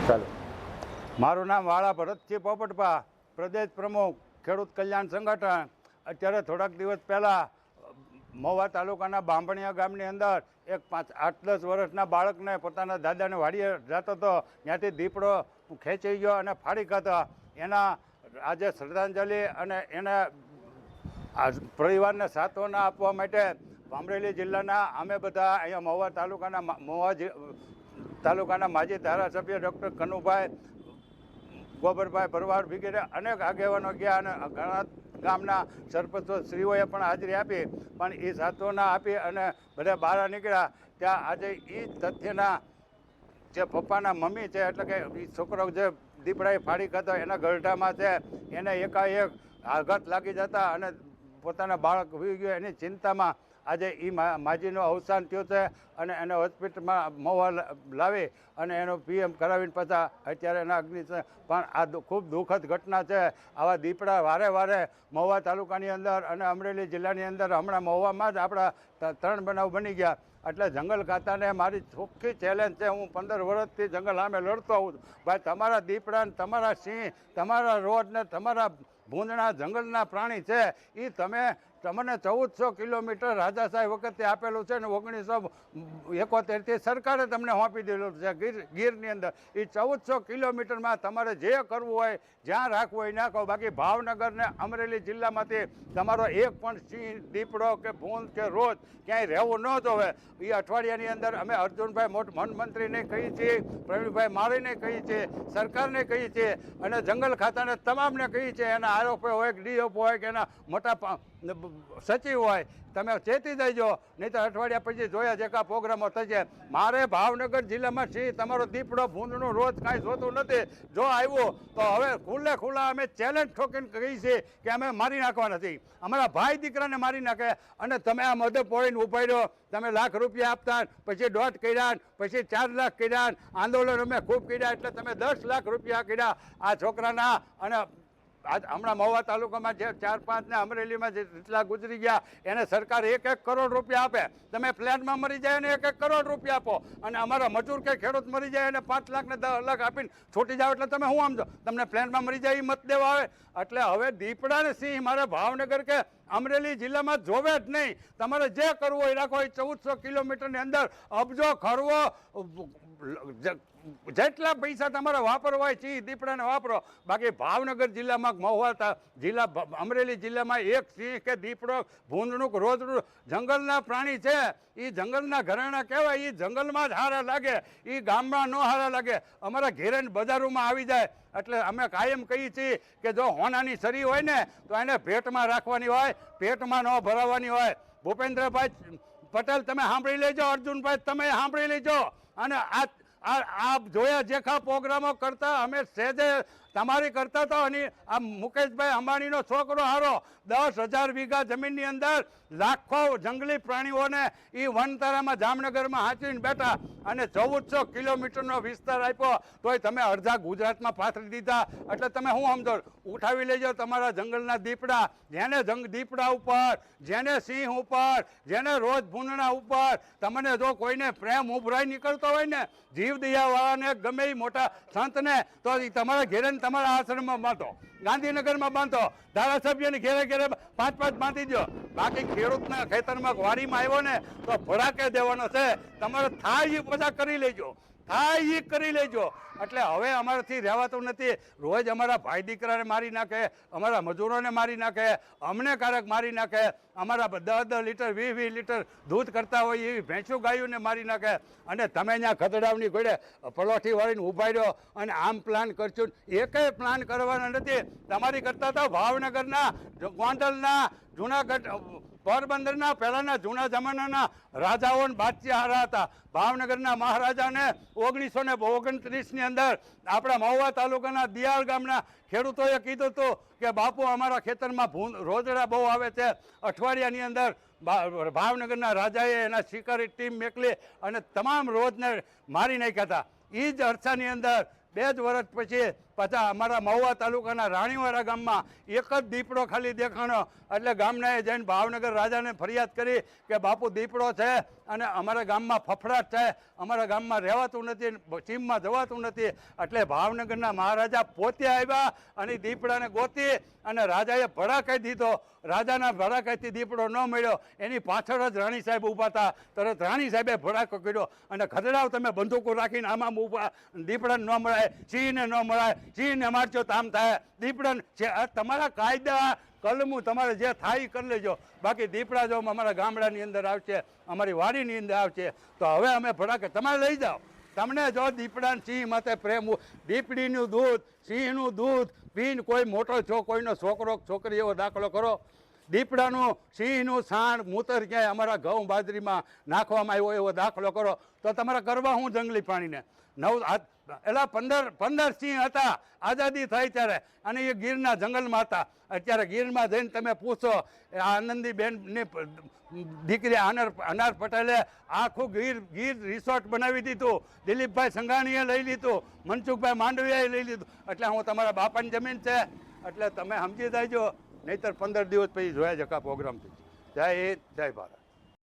ચાલો. મારું નામ વાળા ભરતસિંહ પોપટભા, પ્રદેશ પ્રમુખ ખેડૂત કલ્યાણ સંગઠન. અત્યારે થોડાક દિવસ પહેલાં મહુવા તાલુકાના બાંભણિયા ગામની અંદર એક 8-10 વર્ષના બાળકને પોતાના દાદાને વાડીએ જતો હતો, ત્યાંથી દીપડો ખેંચી ગયો અને ફાડી ખાતા. એના આજે શ્રદ્ધાંજલિ અને એના પરિવારને સાંત્વના આપવા માટે અમરેલી જિલ્લાના અમે બધા અહીંયા મહુવા તાલુકાના માજી ધારાસભ્ય ડૉક્ટર કનુભાઈ, ગોબરભાઈ ભરવાડ વગેરે અનેક આગેવાનો ગયા અને ઘણા ગામના સરપંચો શ્રીઓએ પણ હાજરી આપી, પણ એ સાંત્વના આપી અને બધા બહાર નીકળ્યા. ત્યાં આજે એ તથ્યના જે પપ્પાના મમ્મી છે, એટલે કે એ છોકરો જે દીપડાએ ફાડી ખાતો એના ગરઢામાં છે, એને એકાએક આઘાત લાગી જતા અને પોતાના બાળક હોઈ ગયો એની ચિંતામાં આજે એ માજીનું અવસાન થયું છે અને એને હોસ્પિટલમાં મહુવા લાવી અને એનો પીએમ કરાવીને પાછા અત્યારે એના અગ્નિ છે. પણ આ ખૂબ દુઃખદ ઘટના છે. આવા દીપડા વારે વારે મહુવા તાલુકાની અંદર અને અમરેલી જિલ્લાની અંદર હમણાં મહુવામાં જ આપણા 3 બનાવ બની ગયા. એટલે જંગલ ખાતાને મારી ચોખ્ખી ચેલેન્જ છે. હું 15 વર્ષથી જંગલ સામે લડતો આવું છું. ભાઈ, તમારા દીપડા, તમારા સિંહ, તમારા રોડ ને તમારા ભૂંડના જંગલના પ્રાણી છે, એ તમને 1400 કિલોમીટર રાજાશાહી વખતે આપેલું છે ને 1971થી સરકારે તમને સોંપી દીધેલું છે ગીરની અંદર. એ 1400 કિલોમીટરમાં તમારે જે કરવું હોય, જ્યાં રાખવું હોય નાખો. બાકી ભાવનગર ને અમરેલી જિલ્લામાંથી તમારો એક પણ સિંહ, દીપડો કે ભૂંડ કે રોજ ક્યાંય રહેવું ન જોવે. એ અઠવાડિયાની અંદર અમે અર્જુનભાઈ વનમંત્રીને કહીએ છીએ, પ્રવીણભાઈ માળીને કહીએ છીએ, સરકારને કહીએ છીએ અને જંગલ ખાતાને તમામને કહીએ છીએ. એના આરોપો હોય કે ડીએફઓ હોય કે એના મોટા સચિવ હોય, તમે ચેતી દેજો, નહીં તો અઠવાડિયા પછી જોયા જેકા પ્રોગ્રામો થશે. મારે ભાવનગર જિલ્લામાં સિંહ, તમારો દીપડો, ભૂંડનું રોજ કાંઈ જોતું નથી. જો આવ્યું તો હવે ખુલ્લા અમે ચેલેન્જ ઠોકીને કહીએ છીએ કે અમે મારી નાખવા નથી. અમારા ભાઈ દીકરાને મારી નાખે અને તમે આ મદદ પોળીને ઉભા રહ્યો. તમે લાખ રૂપિયા આપતા, પછી 1.5 કર્યા, પછી 4 લાખ કર્યા, આંદોલન અમે ખૂબ કર્યા, એટલે તમે 10 લાખ રૂપિયા કર્યા આ છોકરાના. અને હમણાં મહુવા તાલુકામાં જે 4-5 ને અમરેલીમાં જેટલા ગુજરી ગયા એને સરકાર 1-1 કરોડ રૂપિયા આપે. તમે ફ્લેટમાં મરી જાય અને 1-1 કરોડ રૂપિયા આપો અને અમારા મજૂર કે ખેડૂત મરી જાય અને 5 લાખ ને 10 લાખ આપીને છૂટી જાવ, એટલે તમે શું સમજો? તમને ફ્લેટમાં મરી જાય એ મત દેવા આવે? એટલે હવે દીપડા ને સિંહ મારે ભાવનગર કે અમરેલી જિલ્લામાં જોવે જ નહીં. તમારે જે કરવું હોય રાખો. 1400 કિલોમીટરની અંદર અબજો ખરવો, જેટલા પૈસા તમારે વાપરવા હોય છે દીપડાને વાપરો. બાકી ભાવનગર જિલ્લામાં, મહુવા જિલ્લા, અમરેલી જિલ્લામાં એક સિંહ કે દીપડો, ભૂંડનું રોજનું જંગલના પ્રાણી છે. એ જંગલના ઘરાણા કહેવાય. એ જંગલમાં જ હારા લાગે, એ ગામમાં ન હારા લાગે. અમારા ઘેરેન બજારોમાં આવી જાય. એટલે અમે કાયમ કહીએ છીએ કે જો હોનાની શરી હોય ને તો એને પેટમાં રાખવાની હોય, પેટમાં ન ભરાવવાની હોય. ભૂપેન્દ્રભાઈ પટેલ તમે સાંભળી લેજો, અર્જુનભાઈ તમે સાંભળી લેજો. અને આ જોયા જેખા પ્રોગ્રામો કરતા અમે સહેજે તમારી કરતા હતા. અને આ મુકેશભાઈ અંબાણીનો છોકરો હારો 10,000 વીઘા જમીનની અંદર લાખો જંગલી પ્રાણીઓને એ વનતારામાં જામનગરમાં હાંચવીને બેઠા અને 1400 કિલોમીટરનો વિસ્તાર આપ્યો, તોય તમે અડધા ગુજરાતમાં પાથરી દીધા. એટલે તમે શું સમજો? ઉઠાવી લેજો તમારા જંગલના દીપડા. જેને દીપડા ઉપર, જેને સિંહ ઉપર, જેને રોજ ભૂંડના ઉપર તમને જો કોઈને પ્રેમ ઉભરાઈ નીકળતો હોય ને, જીવ દયાવાળાને, ગમે એ મોટા સંતને, તો એ તમારા ઘેરે તમારા આશ્રમમાં બાંધો, ગાંધીનગરમાં બાંધો, ધારાસભ્યને ઘેરે ઘેરે 5-5 બાંધી દો. બાકી ખેડૂતના ખેતરમાં વાડીમાં આવ્યો ને તો ભડાકે દેવાનો છે. તમારે થાય એ બધા કરી લેજો, થાય એ કરી લેજો. એટલે હવે અમારાથી રહેવાતું નથી. રોજ અમારા ભાઈ દીકરાને મારી નાખે, અમારા મજૂરોને મારી નાખે, અમને ક્યારેક મારી નાખે. અમારા 10-10 લીટર 20-20 લીટર દૂધ કરતા હોય એવી ભેંસું ગાયોને મારી નાખે. અને તમે ત્યાં ખતડાવની ઘોડે પલોઠી વાળીને ઉભા રહ્યો અને આમ પ્લાન કરશું. એકેય પ્લાન કરવાના નથી. તમારી કરતા તો ભાવનગરના, ગોંડલના, જુનાગઢ, પોરબંદરના પહેલાંના જૂના જમાનાના રાજાઓ બાદશાહ હારા હતા. ભાવનગરના મહારાજાને 1929ની અંદર આપણા મહુવા તાલુકાના દિયાળ ગામના ખેડૂતોએ કીધું હતું કે બાપુ અમારા ખેતરમાં રોજડા બહુ આવે છે. અઠવાડિયાની અંદર ભાવનગરના રાજાએ એના શિકારી ટીમ મોકલી અને તમામ રોજને મારી નાખ્યા હતા. એ જ અરસાની અંદર 2 જ વર્ષ પછી પાછા અમારા મહુવા તાલુકાના રાણીવાડા ગામમાં એક જ દીપડો ખાલી દેખાણો એટલે ગામનાએ જઈને ભાવનગર રાજાને ફરિયાદ કરી કે બાપુ દીપડો છે અને અમારા ગામમાં ફફડાટ છે, અમારા ગામમાં રહેવાતું નથી, ચીમમાં જવાતું નથી. એટલે ભાવનગરના મહારાજા પોતે આવ્યા અને દીપડાને ગોતી અને રાજાએ ભડાકાઈ દીધો. રાજાના ભડાકાઈથી દીપડો ન મળ્યો, એની પાછળ જ રાણી સાહેબ ઊભા હતા. તરત રાણી સાહેબે ભડાકો કર્યો અને ખદડાવ તમે બંદૂકો રાખીને આમાં ઊભા, દીપડાને ન મળાય, સિંહને ન મળાય, સિંહને મારજો તો આમ થાય, દીપડાને તમારા કાયદા કલમું તમારે જે થાય એ કરી લેજો, બાકી દીપડા જો અમારા ગામડાની અંદર આવશે, અમારી વાડીની અંદર આવશે તો હવે અમે ભડાકે તમારે લઈ જાઓ. તમને જો દીપડા સિંહ માટે પ્રેમ, દીપડીનું દૂધ, સિંહનું દૂધ પીને કોઈ મોટો છો, કોઈનો છોકરો છોકરી એવો દાખલો કરો. દીપડાનું સિંહનું સાણ મૂતર ક્યાંય અમારા ઘઉં બાજરીમાં નાખવામાં આવ્યો એવો દાખલો કરો તો તમારે કરવા હું જંગલી પ્રાણીને. એલા 15 સિંહ હતા આઝાદી થઈ ત્યારે અને એ ગીરના જંગલમાં હતા. અત્યારે ગીરમાં જઈને તમે પૂછો, આનંદીબેનની દીકરી અનાર પટેલે આખું ગીર રિસોર્ટ બનાવી દીધું, દિલીપભાઈ સંઘાણીએ લઈ લીધું, મનસુખભાઈ માંડવીયાએ લઈ લીધું. એટલે હું તમારા બાપાની જમીન છે એટલે તમે સમજી જાયજો, નહીંતર 15 દિવસ પછી જોયા જકા પ્રોગ્રામ થઈ. જય હિન્દ, જય ભારત.